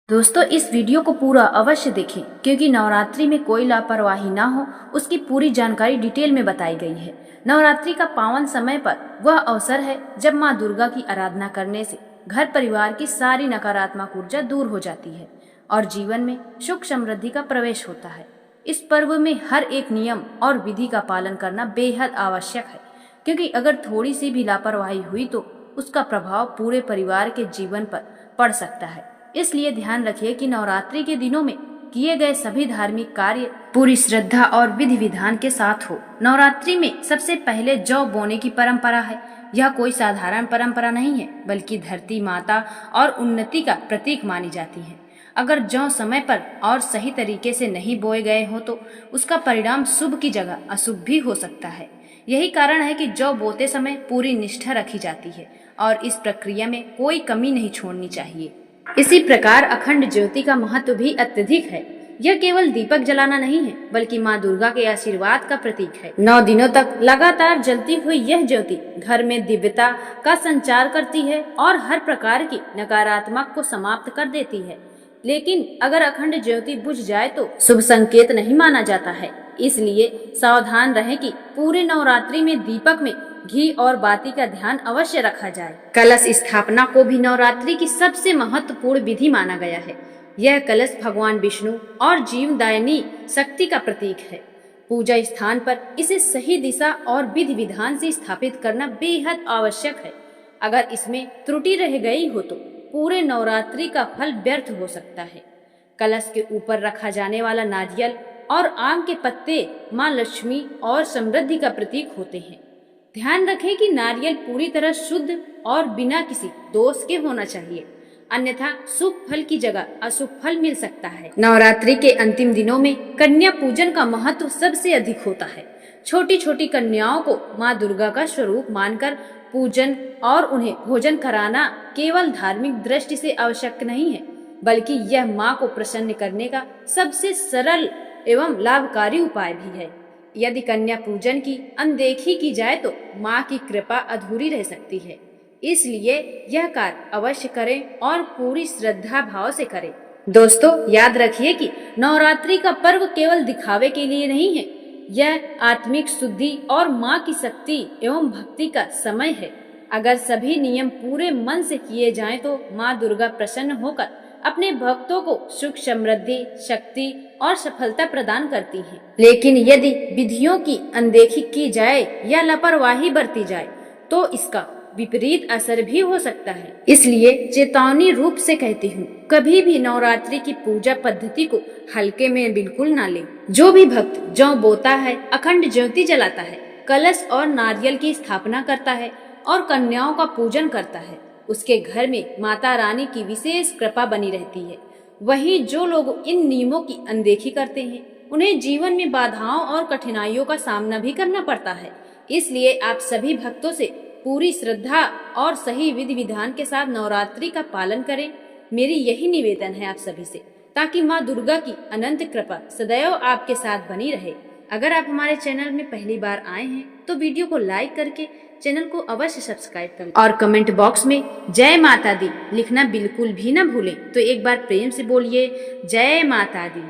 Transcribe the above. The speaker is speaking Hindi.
दोस्तों, इस वीडियो को पूरा अवश्य देखें क्योंकि नवरात्रि में कोई लापरवाही ना हो, उसकी पूरी जानकारी डिटेल में बताई गई है। नवरात्रि का पावन समय पर वह अवसर है जब मां दुर्गा की आराधना करने से घर परिवार की सारी नकारात्मक ऊर्जा दूर हो जाती है और जीवन में सुख समृद्धि का प्रवेश होता है। इस पर्व में हर एक नियम और विधि का पालन करना बेहद आवश्यक है क्योंकि अगर थोड़ी सी भी लापरवाही हुई तो उसका प्रभाव पूरे परिवार के जीवन पर पड़ सकता है। इसलिए ध्यान रखिए कि नवरात्रि के दिनों में किए गए सभी धार्मिक कार्य पूरी श्रद्धा और विधि विधान के साथ हो। नवरात्रि में सबसे पहले जौ बोने की परंपरा है। यह कोई साधारण परंपरा नहीं है बल्कि धरती माता और उन्नति का प्रतीक मानी जाती है। अगर जौ समय पर और सही तरीके से नहीं बोए गए हो तो उसका परिणाम शुभ की जगह अशुभ भी हो सकता है। यही कारण है कि जौ बोते समय पूरी निष्ठा रखी जाती है और इस प्रक्रिया में कोई कमी नहीं छोड़नी चाहिए। इसी प्रकार अखंड ज्योति का महत्व भी अत्यधिक है। यह केवल दीपक जलाना नहीं है बल्कि माँ दुर्गा के आशीर्वाद का प्रतीक है। 9 दिनों तक लगातार जलती हुई यह ज्योति घर में दिव्यता का संचार करती है और हर प्रकार की नकारात्मक को समाप्त कर देती है। लेकिन अगर अखंड ज्योति बुझ जाए तो शुभ संकेत नहीं माना जाता है। इसलिए सावधान रहें कि पूरे नवरात्रि में दीपक में घी और बाती का ध्यान अवश्य रखा जाए। कलश स्थापना को भी नवरात्रि की सबसे महत्वपूर्ण विधि माना गया है। यह कलश भगवान विष्णु और जीवदायिनी शक्ति का प्रतीक है। पूजा स्थान पर इसे सही दिशा और विधि विधान से स्थापित करना बेहद आवश्यक है। अगर इसमें त्रुटि रह गई हो तो पूरे नवरात्रि का फल व्यर्थ हो सकता है। कलश के ऊपर रखा जाने वाला नारियल और आम के पत्ते माँ लक्ष्मी और समृद्धि का प्रतीक होते हैं। ध्यान रखें कि नारियल पूरी तरह शुद्ध और बिना किसी दोष के होना चाहिए, अन्यथा शुभ फल की जगह अशुभ फल मिल सकता है। नवरात्रि के अंतिम दिनों में कन्या पूजन का महत्व सबसे अधिक होता है। छोटी छोटी कन्याओं को माँ दुर्गा का स्वरूप मानकर पूजन और उन्हें भोजन कराना केवल धार्मिक दृष्टि से आवश्यक नहीं है बल्कि यह माँ को प्रसन्न करने का सबसे सरल एवं लाभकारी उपाय भी है। यदि कन्या पूजन की अनदेखी की जाए तो माँ की कृपा अधूरी रह सकती है। इसलिए यह कार्य अवश्य करें और पूरी श्रद्धा भाव से करें। दोस्तों, याद रखिए कि नवरात्रि का पर्व केवल दिखावे के लिए नहीं है। यह आत्मिक शुद्धि और माँ की शक्ति एवं भक्ति का समय है। अगर सभी नियम पूरे मन से किए जाएं तो माँ दुर्गा प्रसन्न होकर अपने भक्तों को सुख समृद्धि शक्ति और सफलता प्रदान करती हैं। लेकिन यदि विधियों की अनदेखी की जाए या लापरवाही बरती जाए तो इसका विपरीत असर भी हो सकता है। इसलिए चेतावनी रूप से कहती हूँ, कभी भी नवरात्रि की पूजा पद्धति को हल्के में बिल्कुल ना लें। जो भी भक्त जौ बोता है, अखंड ज्योति जलाता है, कलश और नारियल की स्थापना करता है और कन्याओं का पूजन करता है, उसके घर में माता रानी की विशेष कृपा बनी रहती है। वहीं जो लोग इन नियमों की अनदेखी करते हैं उन्हें जीवन में बाधाओं और कठिनाइयों का सामना भी करना पड़ता है। इसलिए आप सभी भक्तों से पूरी श्रद्धा और सही विधि विधान के साथ नवरात्रि का पालन करें। मेरी यही निवेदन है आप सभी से, ताकि माँ दुर्गा की अनंत कृपा सदैव आपके साथ बनी रहे। अगर आप हमारे चैनल में पहली बार आए हैं तो वीडियो को लाइक करके चैनल को अवश्य सब्सक्राइब करें और कमेंट बॉक्स में जय माता दी लिखना बिल्कुल भी न भूलें। तो एक बार प्रेम से बोलिए, जय माता दी।